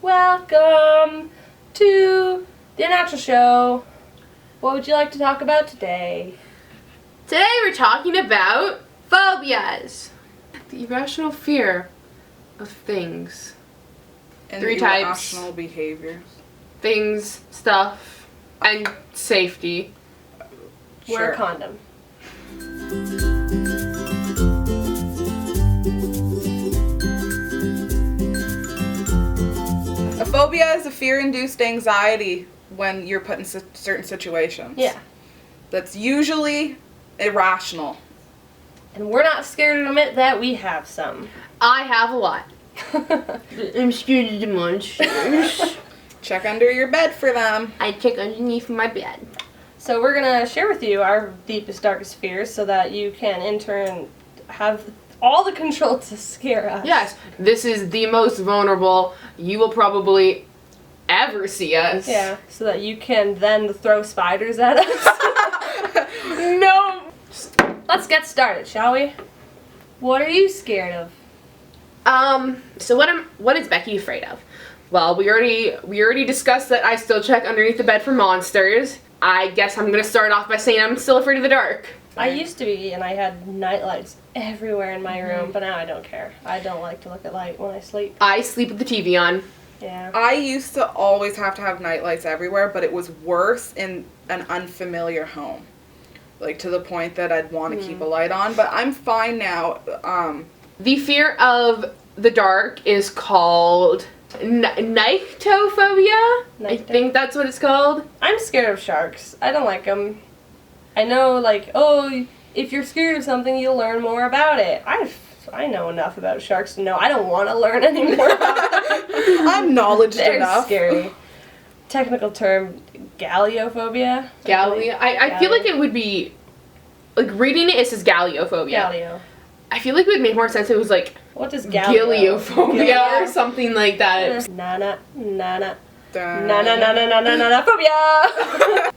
Welcome to the Unnatural Show. What would you like to talk about today? Today we're talking about phobias. The irrational fear of things. And 3 types. Irrational behaviors. Things, stuff, and safety. Wear Sure. a condom. A phobia is a fear-induced anxiety when you're put in certain situations. Yeah. That's usually irrational. And we're not scared to admit that we have some. I have a lot. I'm scared of the monsters. Check under your bed for them. I check underneath my bed. So we're going to share with you our deepest, darkest fears so that you can in turn have all the control to scare us. Yes, this is the most vulnerable you will probably ever see us. Yeah, so that you can then throw spiders at us. No. Let's get started, shall we? What are you scared of? So what is Becky afraid of? Well, we already discussed that I still check underneath the bed for monsters. I guess I'm gonna start off by saying I'm still afraid of the dark. I used to be, and I had night lights everywhere in my room, but now I don't care. I don't like to look at light when I sleep. I sleep with the TV on. Yeah. I used to always have to have nightlights everywhere, but it was worse in an unfamiliar home. Like, to the point that I'd want to keep a light on, but I'm fine now. The fear of the dark is called nyctophobia. I think that's what it's called. I'm scared of sharks. I don't like them. I know, like, oh, if you're scared of something, you'll learn more about it. I know enough about sharks to know I don't want to learn any more about it. I'm knowledgeable They're enough. scary. Technical term, galleophobia. Gallio. I feel like it would be, like, reading it says galliophobia. Gallio. I feel like it would make more sense if it was like What does gallio? giliophobia or something like that. Nana. Dun. Phobia.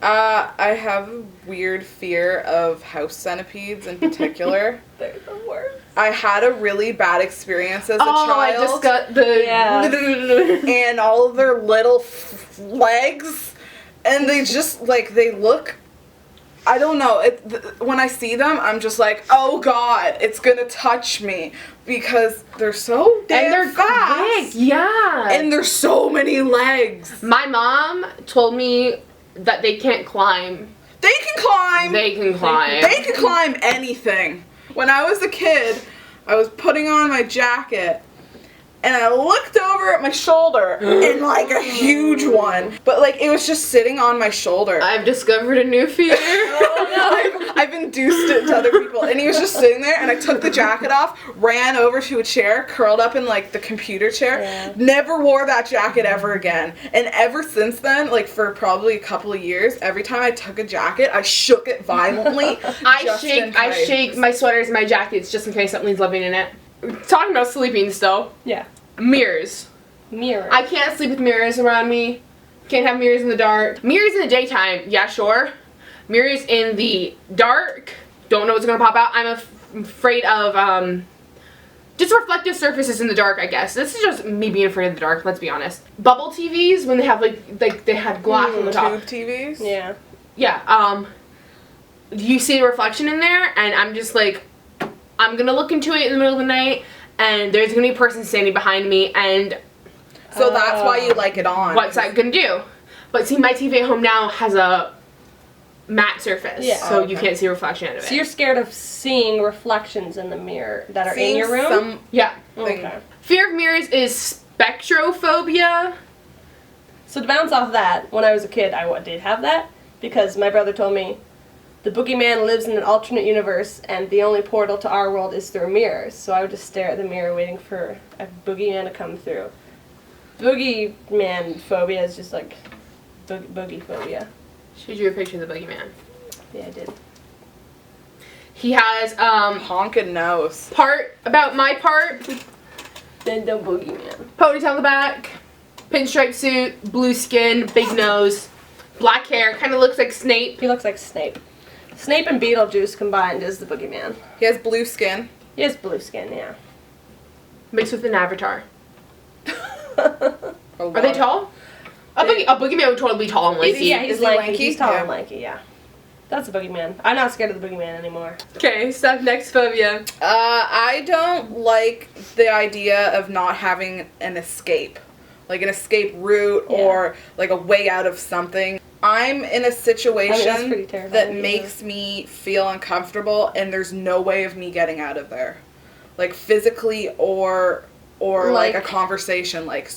I have a weird fear of house centipedes in particular. They're the worst. I had a really bad experience as a child. I just got the... Yeah. And all of their little legs, and they just, like, they look, I don't know, when I see them, I'm just like, oh god, it's gonna touch me, because they're so damn And they're fast. quick, yeah. And there's so many legs. My mom told me that they can't climb. They can climb. They can climb. They can climb anything. When I was a kid, I was putting on my jacket, and I looked over at my shoulder, and, like, a huge one. But, like, it was just sitting on my shoulder. I've discovered a new fear. I've induced it to other people. And he was just sitting there, and I took the jacket off, ran over to a chair, curled up in, like, the computer chair. Yeah. Never wore that jacket ever again. And ever since then, like, for probably a couple of years, every time I took a jacket, I shook it violently. I shake my sweaters and my jackets just in case something's living in it. Talking about sleeping still. Yeah. Mirrors. Mirror. I can't sleep with mirrors around me. Can't have mirrors in the dark. Mirrors in the daytime, yeah, sure. Mirrors in the dark, don't know what's gonna pop out. I'm afraid of just reflective surfaces in the dark, I guess. This is just me being afraid of the dark, let's be honest. Bubble TVs, when they have like they had glass on the top. Tube TVs? Yeah. Yeah, you see the reflection in there, and I'm just like, I'm gonna look into it in the middle of the night, and there's gonna be a person standing behind me, and So that's why you like it on. what's that gonna do? But see, my TV at home now has a matte surface, Yeah. so Oh, you okay. can't see a reflection out of it. So you're scared of seeing reflections in the mirror that are in your room? Yeah. Thing. Okay. Fear of mirrors is spectrophobia. So to bounce off that, when I was a kid, I did have that because my brother told me the boogeyman lives in an alternate universe and the only portal to our world is through mirrors. So I would just stare at the mirror waiting for a boogeyman to come through. Boogeyman phobia is just like boogie phobia. Showed you a picture of the boogeyman. Yeah, I did. He has Honkin' nose. part about my part, Then the boogeyman. ponytail on the back, pinstripe suit, blue skin, big nose, black hair, kind of looks like Snape. He looks like Snape. Snape and Beetlejuice combined is the boogeyman. He has blue skin. He has blue skin, yeah. Mixed with an avatar. Are they tall? A boogeyman would totally be tall and lanky. Yeah, he's Is he lanky. lanky? He's tall Yeah. and lanky, yeah. That's a boogeyman. I'm not scared of the boogeyman anymore. Okay, Steph, next phobia. I don't like the idea of not having an escape. Like an escape route or like a way out of something. I'm in a situation pretty terrifying, that yeah. makes me feel uncomfortable and there's no way of me getting out of there. Like physically or like a conversation. Like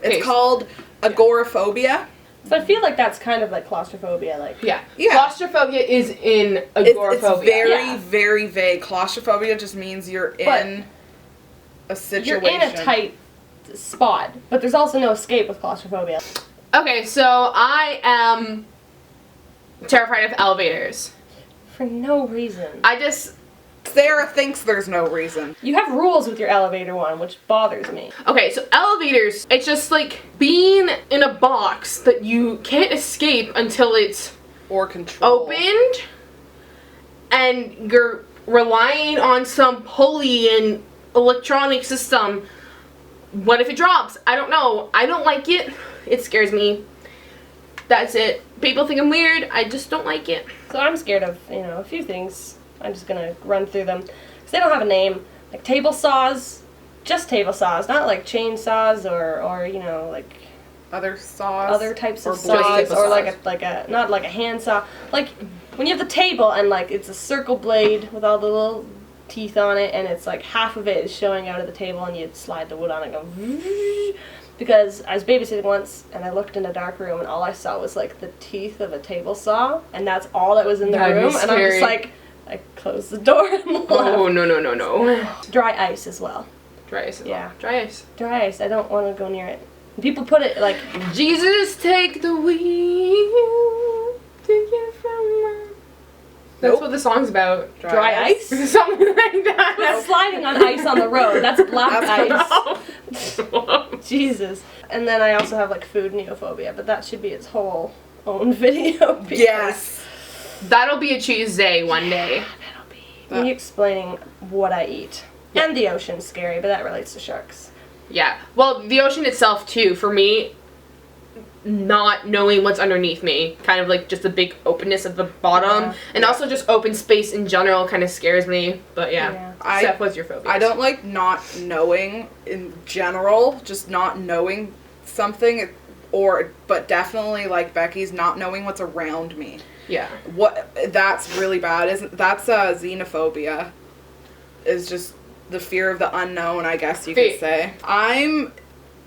it's called agoraphobia. So I feel like that's kind of like claustrophobia, like. Yeah. Yeah. Claustrophobia is in agoraphobia. It's very, Yeah. very vague. Claustrophobia just means you're in a situation. You're in a tight spot, but there's also no escape with claustrophobia. Okay, so I am terrified of elevators. For no reason. Sarah thinks there's no reason. You have rules with your elevator one, which bothers me. Okay, so elevators, it's just like being in a box that you can't escape until it's Or control. opened, and you're relying on some pulley and electronic system. What if it drops? I don't know. I don't like it. It scares me. That's it. People think I'm weird. I just don't like it. So I'm scared of, a few things. I'm just gonna run through them. Because they don't have a name. Like table saws. Just table saws. Not like chainsaws or like Other saws. other types of Or saws. table Or saws. like a not like a handsaw. Like when you have the table and like it's a circle blade with all the little teeth on it and it's like half of it is showing out of the table and you slide the wood on it and go because I was babysitting once and I looked in a dark room and all I saw was like the teeth of a table saw and that's all that was in the That'd be room and I'm scary. just like I closed the door and left. Oh, no. Dry ice as well. Dry ice. Yeah. Dry ice. Dry ice. I don't want to go near it. People put it like Jesus, take the wheel. Take it from my... That's Nope. what the song's about. dry ice. Something like that. That's sliding on ice on the road. That's black ice. No. Jesus. And then I also have like food neophobia, but that should be its whole own video. because Yes. That'll be a Tuesday one day. Me explaining what I eat. Yeah. And the ocean's scary, but that relates to sharks. Yeah. Well, the ocean itself too, for me, not knowing what's underneath me, kind of like just the big openness at the bottom, Yeah. and also just open space in general kind of scares me. But yeah. Steph, what's your phobia? I don't like not knowing in general, just not knowing something, but definitely like Becky's not knowing what's around me. Yeah. That's really bad. That's xenophobia. Is just the fear of the unknown, I guess you could say. I'm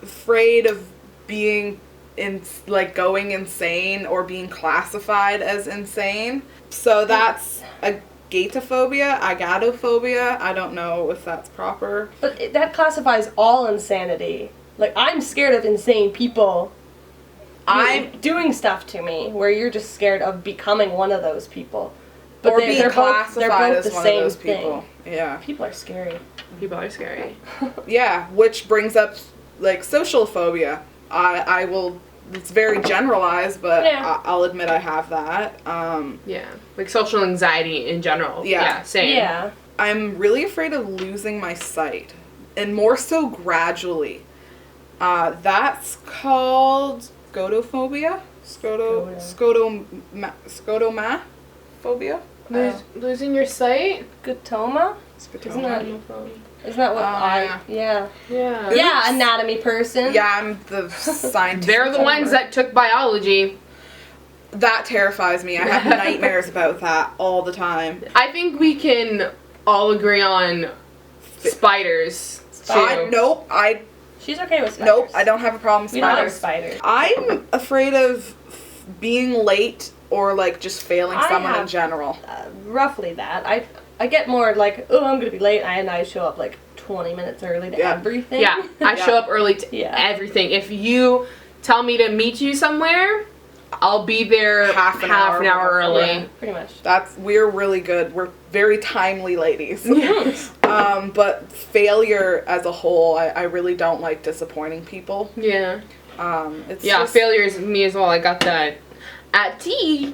afraid of being going insane or being classified as insane. So that's agatophobia. I don't know if that's proper. But that classifies all insanity. Like, I'm scared of insane people doing stuff to me, where you're just scared of becoming one of those people. But Or being classified as one of those people. Yeah. People are scary. People are scary. Yeah, which brings up like social phobia. It's very generalized, but Yeah. I'll admit I have that. Yeah. Like social anxiety in general. Yeah. Same. Yeah. I'm really afraid of losing my sight, and more so gradually. That's called scotophobia. Scotomaphobia. Losing your sight? Scotoma? Isn't that what yeah. Yeah. Yeah. Yeah, anatomy person. Yeah, I'm the scientist. They're the ones that took biology. That terrifies me. I have nightmares about that all the time. I think we can all agree on spiders. Too. Nope. She's okay with spiders. Nope. I don't have a problem with We don't like spiders. spiders. I'm afraid of being late or like just failing someone in general. Roughly that. I get more like, oh, I'm gonna be late, and I show up like 20 minutes early to everything. Yeah, I show up early to Yeah. everything. If you tell me to meet you somewhere, I'll be there half an hour early. Yeah, pretty much. We're really good. We're very timely ladies. Yes. But failure as a whole, I really don't like disappointing people. Yeah. It's Yeah, failure is me as well. I got that phobia.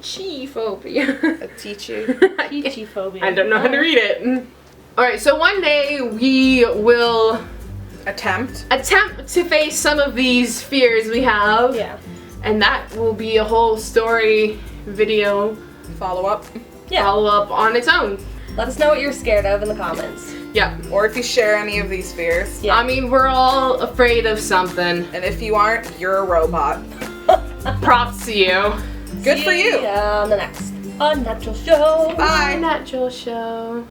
Teachy phobia. I don't know how to read it. Alright, so one day we will attempt. to face some of these fears we have. Yeah. And that will be a whole story video Follow up. Yeah. follow up on its own. Let us know what you're scared of in the comments. Yeah. Or if you share any of these fears. Yeah. I mean, we're all afraid of something. And if you aren't, you're a robot. Props to you. Good for you. See ya on the next Unnatural show. Bye. Unnatural show.